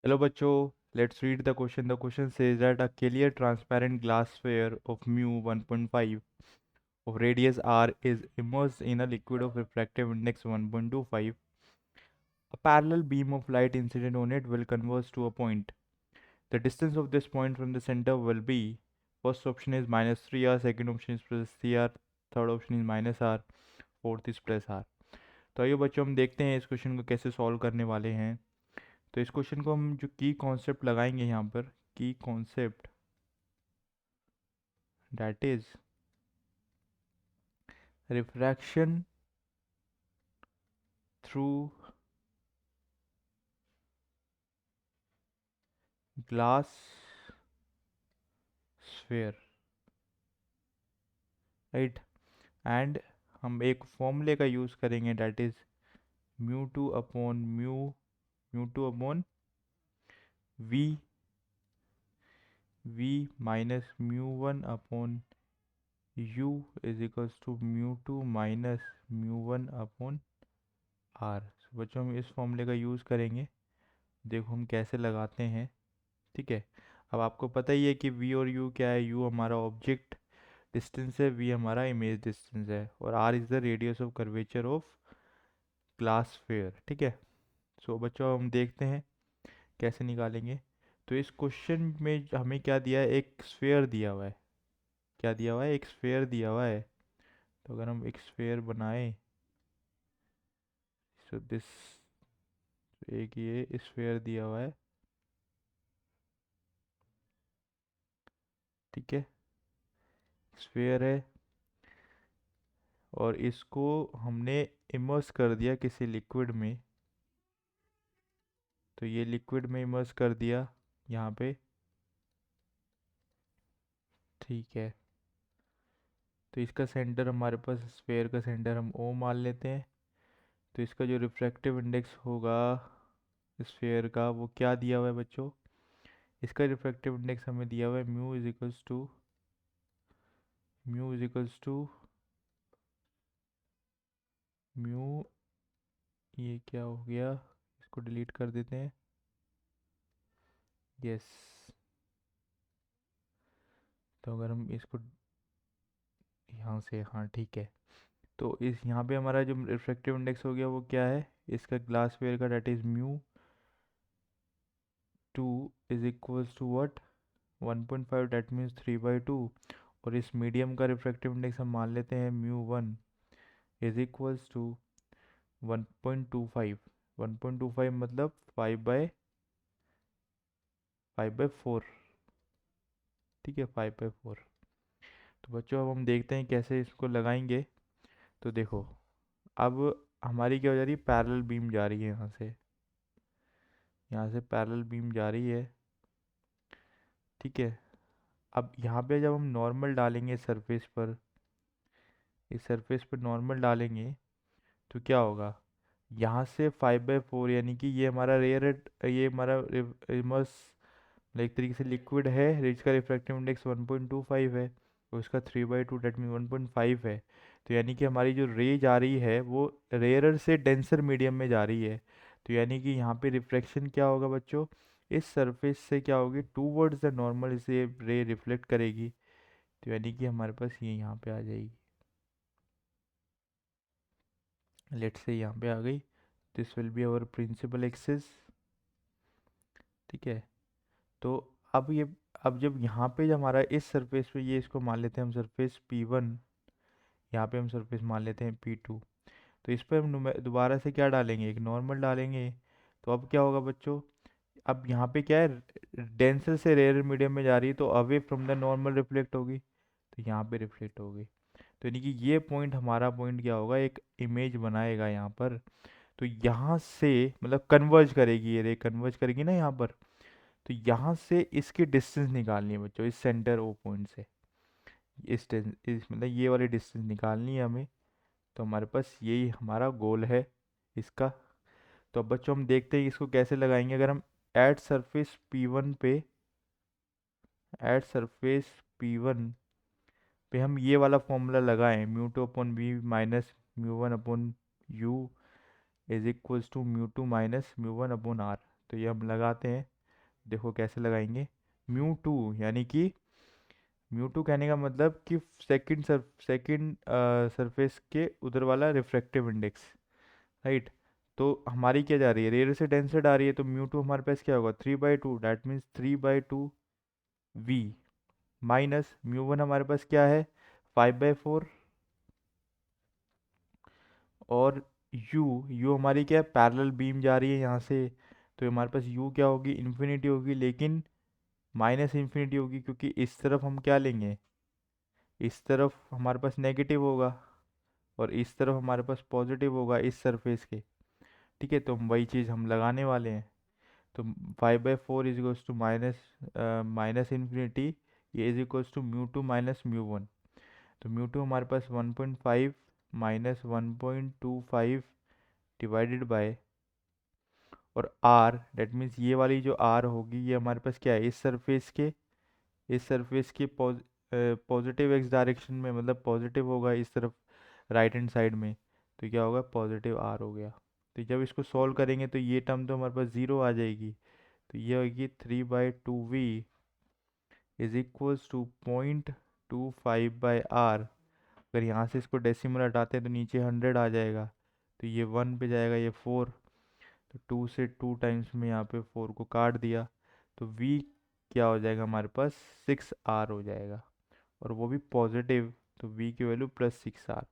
Hello bachcho, let's read the question. The question says that a clear transparent glass sphere of mu 1.5 of radius r is immersed in a liquid of refractive index 1.25. A parallel beam of light incident on it will converge to a point. The distance of this point from the center will be, first option is minus 3r, second option is plus 3r, third option is minus r, fourth is plus r. तो आइए बच्चों हम देखते हैं इस question को कैसे solve करने वाले हैं। तो इस क्वेश्चन को हम जो की कॉन्सेप्ट लगाएंगे यहाँ पर, की concept that is refraction through glass sphere, right. And हम एक फॉर्मूले का यूज़ करेंगे that is mu two upon v minus mu 1 upon u is equals to mu 2 minus mu 1 upon r. बच्चों हम इस फॉर्मूले का यूज़ करेंगे, देखो हम कैसे लगाते हैं, ठीक है। अब आपको पता ही है कि वी और यू क्या है। यू हमारा ऑब्जेक्ट डिस्टेंस है, वी हमारा इमेज डिस्टेंस है, और r is the radius of curvature of glass sphere, ठीक है। सो बच्चों हम देखते हैं कैसे निकालेंगे। तो इस क्वेश्चन में हमें क्या दिया है, एक स्फीयर दिया हुआ है। क्या दिया हुआ है, एक स्फीयर दिया हुआ है। तो अगर हम एक स्फीयर बनाए, सो दिस, एक ये स्फीयर दिया हुआ है, ठीक है, स्फीयर है, और इसको हमने इमर्स कर दिया किसी लिक्विड में। तो ये लिक्विड में इमर्स कर दिया यहाँ पे, ठीक है। तो इसका सेंटर हमारे पास, स्फीयर का सेंटर हम ओ मान लेते हैं। तो इसका जो रिफ्रैक्टिव इंडेक्स होगा स्फीयर का, वो क्या दिया हुआ है बच्चों, इसका रिफ्रैक्टिव इंडेक्स हमें दिया हुआ है mu is equals to mu, ये क्या हो गया, इसको डिलीट कर देते हैं, यस। तो अगर हम इसको यहाँ से, हाँ ठीक है। तो इस यहाँ पे हमारा जो रिफ्रैक्टिव इंडेक्स हो गया वो क्या है, इसका ग्लास वेयर का, that is mu 2 is equals to what, 1.5, that means 3/2। और इस मीडियम का रिफ्रैक्टिव इंडेक्स हम मान लेते हैं म्यू 1 इज इक्वल्स टू 1.25। 1.25 मतलब 5/4, ठीक है, 5/4। तो बच्चों अब हम देखते हैं कैसे इसको लगाएंगे। तो देखो, अब हमारी क्या हो जा रही है, पैरेलल बीम जा रही है यहाँ से, यहाँ से पैरेलल बीम जा रही है, ठीक है। अब यहाँ पे जब हम नॉर्मल डालेंगे सरफेस पर, इस सरफेस पर नॉर्मल डालेंगे, तो क्या होगा, यहाँ से 5/4, यानी कि ये हमारा ये हमारा इमर्स, एक तरीके से लिक्विड है जिसका रिफ्रैक्टिव इंडेक्स 1.25 है, और उसका 3/2 डेट मीन 1.5 है। तो यानी कि हमारी जो रे जा रही है वो रेयरर से डेंसर मीडियम में जा रही है। तो यानी कि यहाँ पे रिफ्लेक्शन क्या होगा बच्चों, इस सरफेस से क्या होगी, टूवर्ड्स द नॉर्मल इसे रे रिफ्लेक्ट करेगी। तो यानी कि हमारे पास ये यहाँ पे आ जाएगी, लेट से यहाँ पे आ गई। This will be our principal axis, ठीक है। तो अब ये, अब जब यहाँ पे जब हमारा इस सरफेस पे, ये इसको मान लेते हैं हम सरफेस P1, यहाँ पे हम सरफेस मान लेते हैं P2। तो इस पर हम दोबारा से क्या डालेंगे, एक नॉर्मल डालेंगे। तो अब क्या होगा बच्चों, अब यहाँ पे क्या है, डेंसर से रेयर मीडियम में जा रही है, तो away from the normal reflect होगी, तो यहाँ पे रिफ्लेक्ट होगी। तो यानी कि ये पॉइंट, हमारा पॉइंट क्या होगा, एक इमेज बनाएगा यहाँ पर। तो यहाँ से मतलब कन्वर्ज करेगी, ये रे कन्वर्ज करेगी ना यहाँ पर। तो यहाँ से इसकी डिस्टेंस निकालनी है बच्चों, इस सेंटर ओ पॉइंट से इस मतलब ये वाली डिस्टेंस निकालनी है हमें। तो हमारे पास यही हमारा गोल है इसका। तो अब बच्चों हम देखते हैं इसको कैसे लगाएंगे। अगर हम एट सरफेस P1 पे, एट सरफेस P1 पे हम ये वाला फॉर्मूला लगाएं, mu 2/v minus mu 1/u is equals to mu 2 minus mu 1/r। तो ये हम लगाते हैं। देखो कैसे लगाएंगे, म्यू टू, यानी कि म्यू टू कहने का मतलब कि सेकंड सरफेस के उधर वाला रिफ्रैक्टिव इंडेक्स, राइट। तो हमारी क्या जा रही है, रेयर से डेंसर आ रही है, तो म्यू टू हमारे पास क्या होगा, 3/2, that means 3/2 V, minus mu one हमारे पास क्या है, 5/4, और यू यू हमारी क्या है, पैरेलल बीम जा रही है यहाँ से, तो हमारे पास यू क्या होगी, इन्फिनिटी होगी, लेकिन माइनस इन्फिनिटी होगी, क्योंकि इस तरफ हम क्या लेंगे, इस तरफ हमारे पास नेगेटिव होगा, और इस तरफ हमारे पास पॉजिटिव होगा इस सरफेस के। ठीक है, तो हम वही चीज़ हम लगाने वाले हैं। तो 5/4 is equals to minus minus infinity, ये is equals to mu two minus mu one. तो म्यू टू हमारे पास 1.5 माइनस 1.25 डिवाइडेड बाय, और आर, डेट मीन्स ये वाली जो आर होगी ये हमारे पास क्या है, इस सरफेस के पॉजिटिव एक्स डायरेक्शन में, मतलब पॉजिटिव होगा इस तरफ राइट हैंड साइड में, तो क्या होगा, पॉजिटिव आर हो गया। तो जब इसको सॉल्व करेंगे तो ये टर्म तो हमारे पास ज़ीरो आ जाएगी, तो ये होगी 3/2V is equals to 0.25/R। अगर यहाँ से इसको डेसिमल हटाते हैं तो नीचे 100 आ जाएगा, तो ये 1 पे जाएगा, ये 4, तो 2 से 2 टाइम्स में यहाँ पे 4 को काट दिया, तो V क्या हो जाएगा हमारे पास, 6R हो जाएगा, और वो भी पॉजिटिव, तो V की वैल्यू +6R।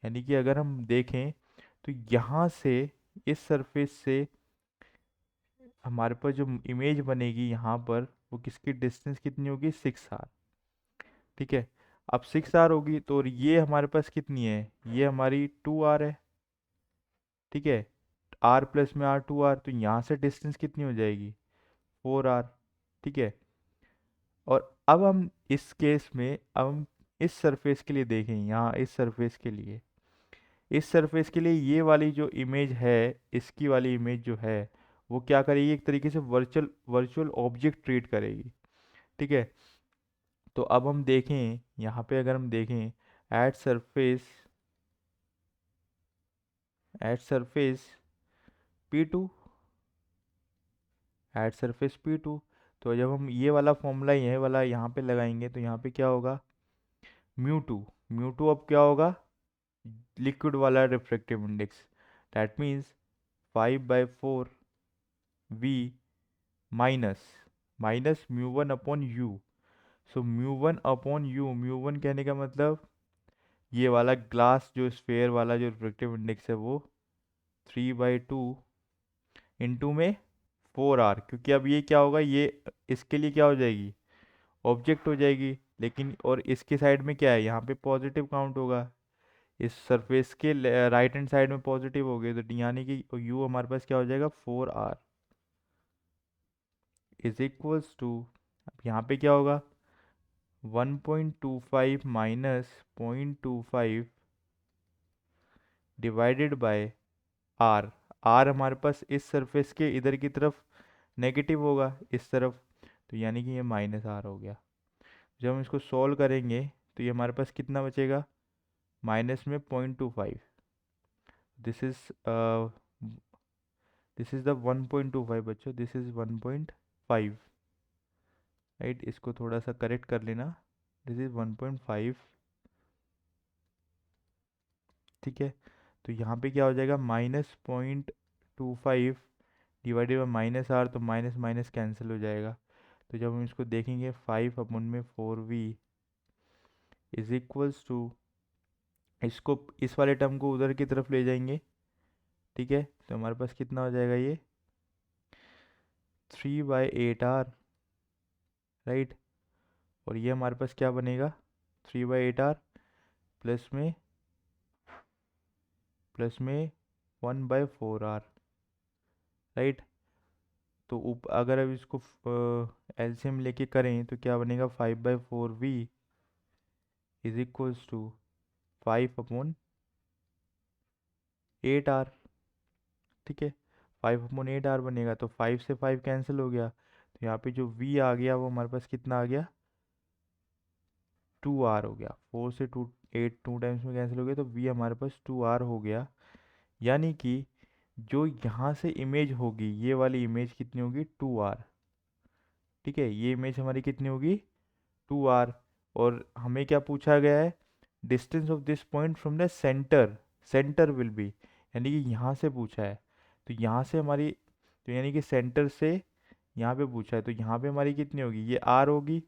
यानी कि अगर हम देखें तो यहाँ से इस सरफेस से हमारे पास जो इमेज बनेगी यहाँ पर, वो किसकी डिस्टेंस कितनी होगी, 6R। ठीक है, अब 6R होगी तो ये हमारे पास कितनी है, ये हमारी 2R है। ठीक है, R प्लस में R 2R, तो यहाँ से डिस्टेंस कितनी हो जाएगी, 4R। ठीक है, और अब हम इस केस में, अब हम इस सरफेस के लिए देखें, यहाँ इस सरफेस के लिए ये वाली जो इमेज है, इसकी वाली इमेज जो है, वो क्या करेगी, एक तरीके से वर्चुअल वर्चुअल ऑब्जेक्ट ट्रीट करेगी। ठीक है, तो अब हम देखें यहाँ पे, अगर हम देखें at surface P2, at surface P2, तो जब हम ये वाला फॉर्मूला ये वाला यहाँ पे लगाएंगे तो यहाँ पे क्या होगा, म्यू टू अब क्या होगा, लिक्विड वाला refractive index, that means 5/4V minus minus mu one upon you. So mu one कहने का मतलब ये वाला ग्लास जो स्फेयर वाला जो रिफ्रैक्टिव इंडेक्स है वो 3/2 इंटू में 4R, क्योंकि अब ये क्या होगा, ये इसके लिए क्या हो जाएगी, ऑब्जेक्ट हो जाएगी, लेकिन और इसके साइड में क्या है, यहाँ पे पॉजिटिव काउंट होगा, इस सरफेस के राइट हैंड साइड में पॉजिटिव हो गए, तो यानी कि यू हमारे पास क्या हो जाएगा, 4R इज इक्वल्स टू, अब यहाँ पे क्या होगा, 1.25 minus 0.25 divided by r. R हमारे पास इस सरफेस के इधर की तरफ नेगेटिव होगा इस तरफ, तो यानी कि ये -R हो गया। जब हम इसको सॉल्व करेंगे तो ये हमारे पास कितना बचेगा, माइनस में 0.25, this is this is the 1.25 बच्चों, दिस इज 1.5, राइट। इसको थोड़ा सा करेक्ट कर लेना, दिस इज 1.5। ठीक है, तो यहाँ पे क्या हो जाएगा, -0.25 डिवाइडेड बाई -R, तो माइनस माइनस कैंसिल हो जाएगा। तो जब हम इसको देखेंगे 5/4V इज इक्वल्स टू, इसको इस वाले टर्म को उधर की तरफ ले जाएंगे। ठीक है, तो हमारे पास कितना हो जाएगा, ये 3/8R, राइट। और ये हमारे पास क्या बनेगा, 3/8R प्लस में 1/4R, राइट। तो अगर अब इसको एलसीएम लेके करें तो क्या बनेगा, 5/4V is equals to 5/8R। ठीक है, 5/8R बनेगा, तो 5 से 5 कैंसिल हो गया, तो यहाँ पे जो V आ गया वो हमारे पास कितना आ गया, 2R हो गया। 4 से 2, 8 टू टाइम्स में कैंसिल हो गया, तो V हमारे पास 2R हो गया। यानी कि जो यहाँ से इमेज होगी, ये वाली इमेज कितनी होगी, 2R। ठीक है, ये इमेज हमारी कितनी होगी 2r। और हमें क्या पूछा गया है, distance of this point from the centre, centre will be, यानी कि यहाँ से पूछा है। तो यहाँ से हमारी, तो यानी कि सेंटर से यहाँ पे पूछा है, तो यहाँ पे हमारी कितनी होगी, ये r होगी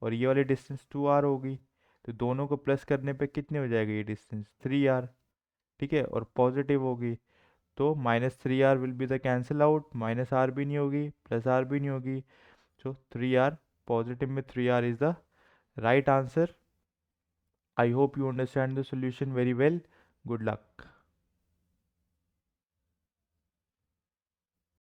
और ये वाली डिस्टेंस 2r होगी। तो दोनों को प्लस करने पे कितने हो जाएगा ये डिस्टेंस 3r। ठीक है, और पॉजिटिव होगी, तो -3r will be the cancel out, -r भी नहीं होगी प्लस r भी नहीं होगी। So 3r, positive में 3r is the right answer. I hope you understand the solution very well. Good luck.